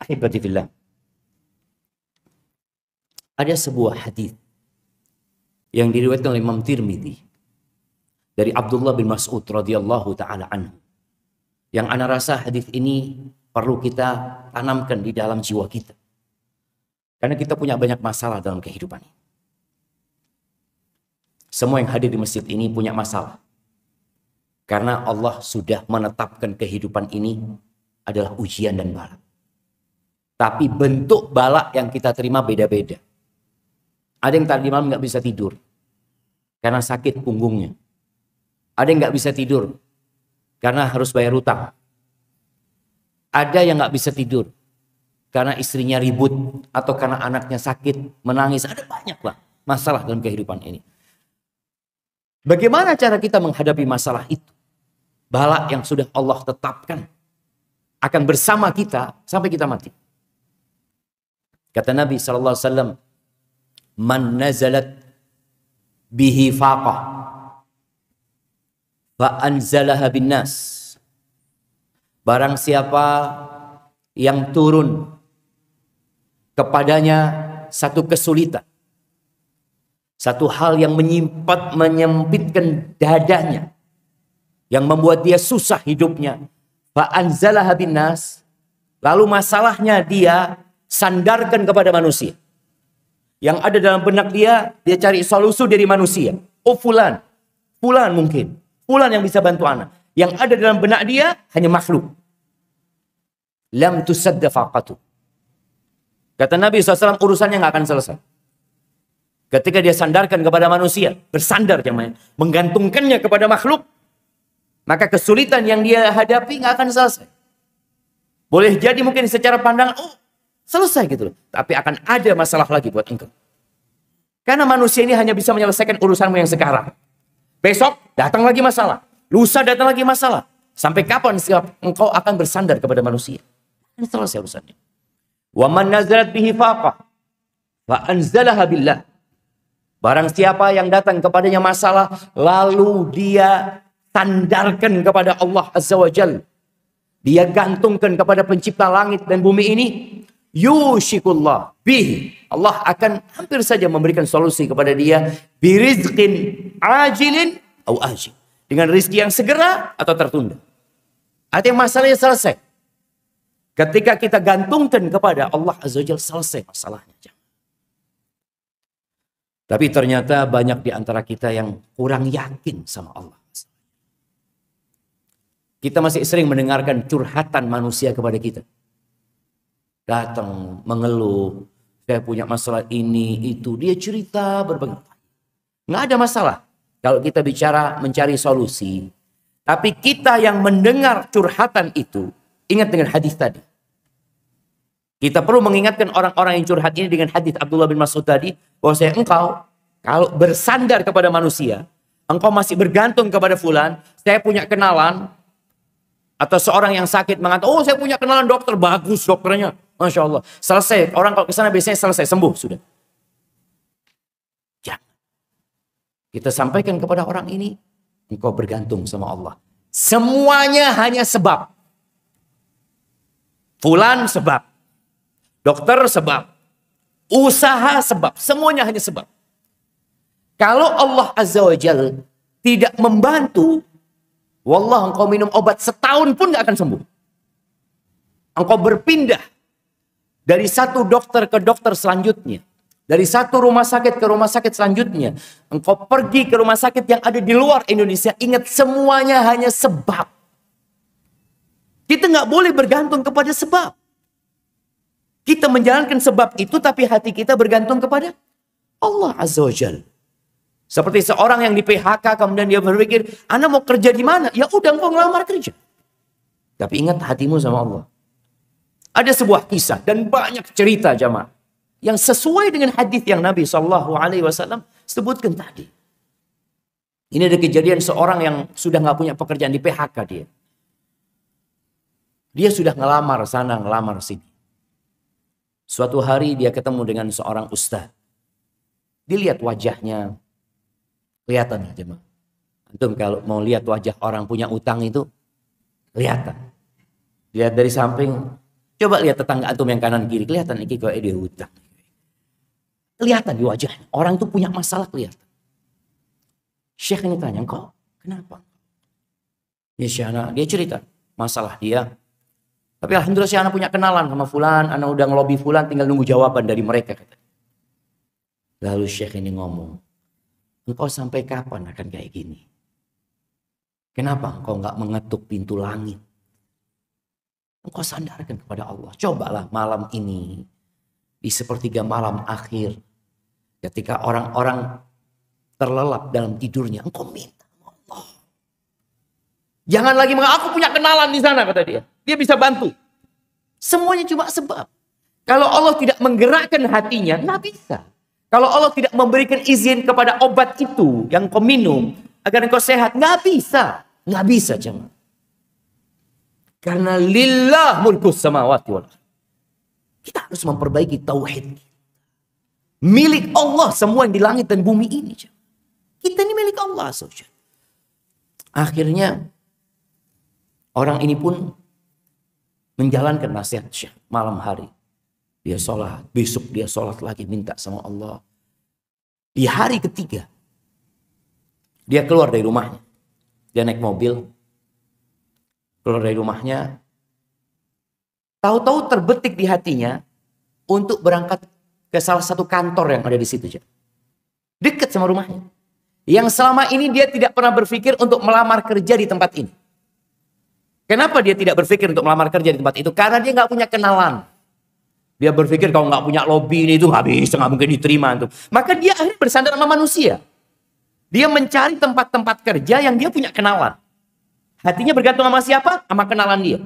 Ahibati fillah. Ada sebuah hadis yang diriwayatkan oleh Imam Tirmidzi dari Abdullah bin Mas'ud radhiyallahu taala anhu. Yang ana rasa hadis ini perlu kita tanamkan di dalam jiwa kita. Karena kita punya banyak masalah dalam kehidupan ini. Semua yang hadir di masjid ini punya masalah. Karena Allah sudah menetapkan kehidupan ini adalah ujian dan bala. Tapi bentuk bala yang kita terima beda-beda. Ada yang tadi malam nggak bisa tidur karena sakit punggungnya. Ada yang nggak bisa tidur karena harus bayar utang. Ada yang nggak bisa tidur karena istrinya ribut atau karena anaknya sakit, menangis. Ada banyak lah masalah dalam kehidupan ini. Bagaimana cara kita menghadapi masalah itu? Bala yang sudah Allah tetapkan akan bersama kita sampai kita mati. Kata Nabi SAW, man nazalat bihi faqah fa anzalaha bin nas. Barang siapa yang turun kepadanya satu kesulitan, satu hal yang menyempitkan dadanya, yang membuat dia susah hidupnya, fa anzalaha bin nas, lalu masalahnya dia sandarkan kepada manusia. Yang ada dalam benak dia cari solusi dari manusia. Oh fulan mungkin, fulan yang bisa bantu anak. Yang ada dalam benak dia hanya makhluk. Lam tusadda faqatu. Kata Nabi SAW, urusannya nggak akan selesai. Ketika dia sandarkan kepada manusia, bersandar namanya, menggantungkannya kepada makhluk, maka kesulitan yang dia hadapi nggak akan selesai. Boleh jadi mungkin secara pandangan, oh selesai gitu loh. Tapi akan ada masalah lagi buat engkau. Karena manusia ini hanya bisa menyelesaikan urusanmu yang sekarang. Besok datang lagi masalah. Lusa datang lagi masalah. Sampai kapan engkau akan bersandar kepada manusia? Ini selesai urusannya. Wa man nazalat bihi faqah fa anzalaha billah. Barang siapa yang datang kepadanya masalah, lalu dia sandarkan kepada Allah Azza wa Jalla. Dia gantungkan kepada pencipta langit dan bumi ini. Yushikullah bihi. Allah akan hampir saja memberikan solusi kepada dia. Birizqin ajilin au ajil. Dengan rezeki yang segera atau tertunda. Artinya masalahnya selesai. Ketika kita gantungkan kepada Allah Azza wa Jalla, selesai masalahnya. Tapi ternyata banyak di antara kita yang kurang yakin sama Allah. Kita masih sering mendengarkan curhatan manusia kepada kita. Datang mengeluh, saya punya masalah ini, itu. Dia cerita berbagai. Nggak ada masalah kalau kita bicara mencari solusi. Tapi kita yang mendengar curhatan itu, ingat dengan hadis tadi. Kita perlu mengingatkan orang-orang yang curhat ini dengan hadis Abdullah bin Mas'ud tadi, bahwa engkau kalau bersandar kepada manusia, engkau masih bergantung kepada fulan. Saya punya kenalan, atau seorang yang sakit mengatakan, oh saya punya kenalan dokter, bagus dokternya, Masya Allah. Selesai, orang kalau ke sana biasanya selesai, sembuh sudah. Jangan. Kita sampaikan kepada orang ini, engkau bergantung sama Allah. Semuanya hanya sebab. Fulan sebab. Dokter sebab. Usaha sebab. Semuanya hanya sebab. Kalau Allah Azza wa Jalla tidak membantu, wallah engkau minum obat setahun pun gak akan sembuh. Engkau berpindah dari satu dokter ke dokter selanjutnya. Dari satu rumah sakit ke rumah sakit selanjutnya. Engkau pergi ke rumah sakit yang ada di luar Indonesia. Ingat, semuanya hanya sebab. Kita gak boleh bergantung kepada sebab. Kita menjalankan sebab itu, tapi hati kita bergantung kepada Allah Azza wa Jalla. Seperti seorang yang di PHK, kemudian dia berpikir, Anda mau kerja di mana? Ya udah, engkau ngelamar kerja. Tapi ingat hatimu sama Allah. Ada sebuah kisah dan banyak cerita jamaah yang sesuai dengan hadis yang Nabi SAW sebutkan tadi. Ini ada kejadian seorang yang sudah nggak punya pekerjaan, di PHK dia. Dia sudah ngelamar sana, ngelamar sini. Suatu hari dia ketemu dengan seorang ustaz. Dilihat wajahnya. Kelihatan ya jemaah. Antum kalau mau lihat wajah orang punya utang itu kelihatan. Lihat dari samping, Coba lihat tetangga antum yang kanan kiri, kelihatan iki kok dia hutang. Kelihatan di wajahnya. Orang itu punya masalah kelihatan. Syekh ini tanya, kok kenapa? Ya Syekh, dia cerita masalah dia. Tapi alhamdulillah Syekh punya kenalan sama fulan, anak udah ngelobi fulan, tinggal nunggu jawaban dari mereka. Lalu Syekh ini ngomong, engkau sampai kapan akan kayak gini? Kenapa engkau nggak mengetuk pintu langit? Engkau sandarkan kepada Allah. Cobalah malam ini, di sepertiga malam akhir, ketika orang-orang terlelap dalam tidurnya, engkau minta Allah. Jangan lagi aku punya kenalan di sana, kata dia. Dia bisa bantu. Semuanya cuma sebab. Kalau Allah tidak menggerakkan hatinya, nggak bisa. Kalau Allah tidak memberikan izin kepada obat itu yang kau minum agar engkau sehat, nggak bisa. Nggak bisa, jemaah. Karena lillah mulkus samawati wal ardh. Kita harus memperbaiki tauhid. Milik Allah semua yang di langit dan bumi ini. Kita ini milik Allah. Akhirnya orang ini pun menjalankan nasihat Syekh malam hari. Dia sholat, besok dia sholat lagi minta sama Allah. Di hari ketiga dia keluar dari rumahnya. Dia naik mobil, keluar dari rumahnya, tahu-tahu terbetik di hatinya untuk berangkat ke salah satu kantor yang ada di situ. Dekat sama rumahnya. Yang selama ini dia tidak pernah berpikir untuk melamar kerja di tempat ini. Kenapa dia tidak berpikir untuk melamar kerja di tempat itu? Karena dia nggak punya kenalan. Dia berpikir kalau nggak punya lobby ini itu nggak bisa, nggak mungkin diterima. Maka dia akhirnya bersandar sama manusia. Dia mencari tempat-tempat kerja yang dia punya kenalan. Hatinya bergantung sama siapa? Sama kenalan dia.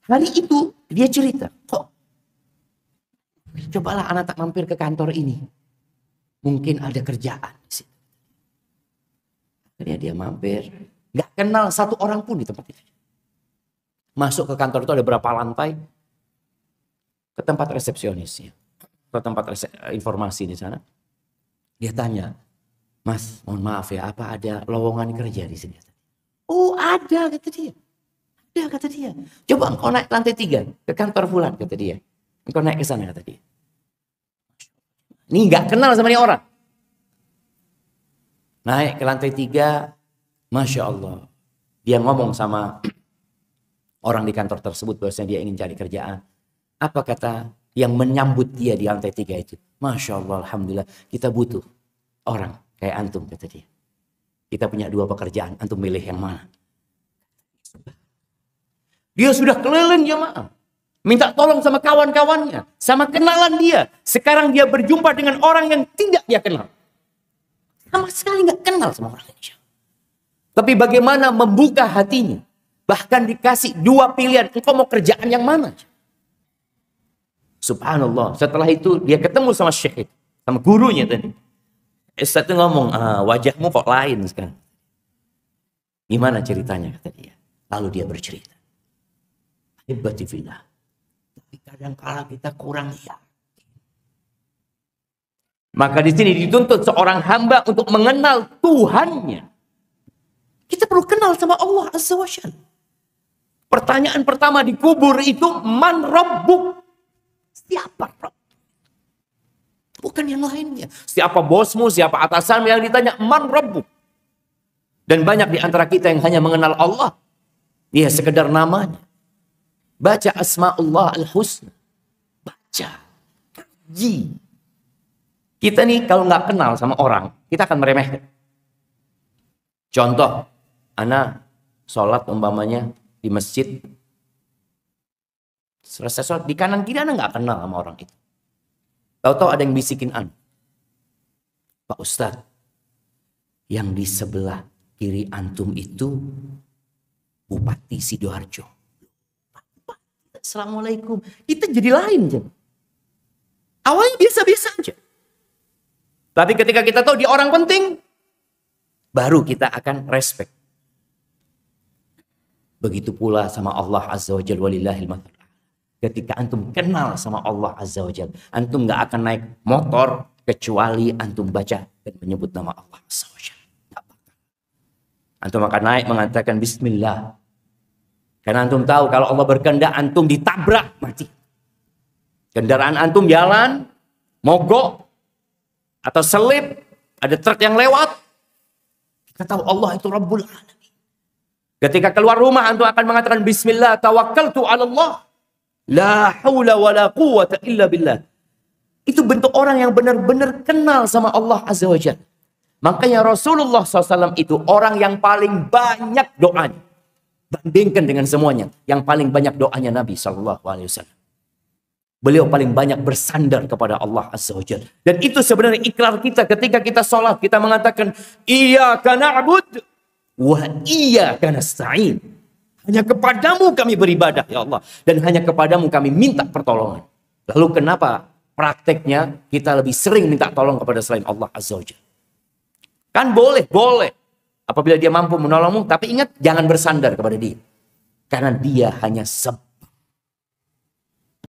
Hari itu dia cerita, kok cobalah anak tak mampir ke kantor ini. Mungkin ada kerjaan. Akhirnya dia mampir. Gak kenal satu orang pun di tempat itu. Masuk ke kantor itu ada berapa lantai. Ke tempat resepsionisnya. Ke tempat informasi di sana. Dia tanya, Mas, mohon maaf ya, apa ada lowongan kerja di sini? Oh ada, kata dia. Ada, kata dia. Coba engkau naik lantai 3 ke kantor fulan, kata dia. Engkau naik ke sana, kata dia. Ini nggak kenal sama ini orang. Naik ke lantai 3, Masya Allah. Dia ngomong sama orang di kantor tersebut bahwasanya dia ingin cari kerjaan. Apa kata yang menyambut dia di lantai 3 itu? Masya Allah, alhamdulillah, kita butuh orang kayak antum, kata dia. Kita punya 2 pekerjaan, antum milih yang mana? Dia sudah keliling jemaah. Minta tolong sama kawan-kawannya, sama kenalan dia. Sekarang dia berjumpa dengan orang yang tidak dia kenal. Sama sekali nggak kenal sama orang ini. Tapi bagaimana membuka hatinya? Bahkan dikasih 2 pilihan, engkau mau kerjaan yang mana? Subhanallah. Setelah itu dia ketemu sama Syekh, sama gurunya tadi. Ustaz itu ngomong, wajahmu kok lain sekarang. Gimana ceritanya, kata dia. Lalu dia bercerita. Ibati fillah. Tapi kadang-kala kita kurang yakin. Maka di sini dituntut seorang hamba untuk mengenal Tuhannya. Kita perlu kenal sama Allah Azza wa Jalla. Pertanyaan pertama di kubur itu, man rabbuk? Siapa Rabb? Bukan yang lainnya. Siapa bosmu, siapa atasanmu, yang ditanya man rabbuk? Dan banyak di antara kita yang hanya mengenal Allah. Ya sekedar namanya. Baca asma'ullah al-husna. Baca. Kaji. Kita nih kalau nggak kenal sama orang, kita akan meremehkan. Contoh, ana sholat umpamanya di masjid. Selesai sholat, di kanan kiri ana nggak kenal sama orang itu. Tahu-tahu ada yang bisikin ana. Pak Ustadz, yang di sebelah kiri antum itu Bupati Sidoarjo. Assalamualaikum. Kita jadi lain. Awalnya biasa-biasa aja. Tapi ketika kita tahu dia orang penting, baru kita akan respect. Begitu pula sama Allah Azza wa Jalla, walillahil mathal. Ketika antum kenal sama Allah Azza wa Jalla, antum gak akan naik motor kecuali antum baca dan menyebut nama Allah Azza wa Jalla. Antum akan naik mengatakan Bismillah. Karena antum tahu kalau Allah berkehendak antum ditabrak mati. Kendaraan antum jalan, mogok, atau selip, ada truk yang lewat. Kita tahu Allah itu Rabbul Alamin. Ketika keluar rumah antum akan mengatakan Bismillah tawakkaltu ala Allah. La haula wa la quwata illa billah. Itu bentuk orang yang benar-benar kenal sama Allah Azza wa Jalla. Makanya Rasulullah SAW itu orang yang paling banyak doanya. Bandingkan dengan semuanya. Yang paling banyak doanya Nabi SAW. Beliau paling banyak bersandar kepada Allah Azza wa Jalla. Dan itu sebenarnya ikrar kita ketika kita sholat. Kita mengatakan, Iyyaka na'bud wa iyyaka nasta'in. Hanya kepadamu kami beribadah ya Allah. Dan hanya kepadamu kami minta pertolongan. Lalu kenapa prakteknya kita lebih sering minta tolong kepada selain Allah Azza wa Jalla? Kan boleh. Apabila dia mampu menolongmu. Tapi ingat jangan bersandar kepada dia. Karena dia hanya sebab.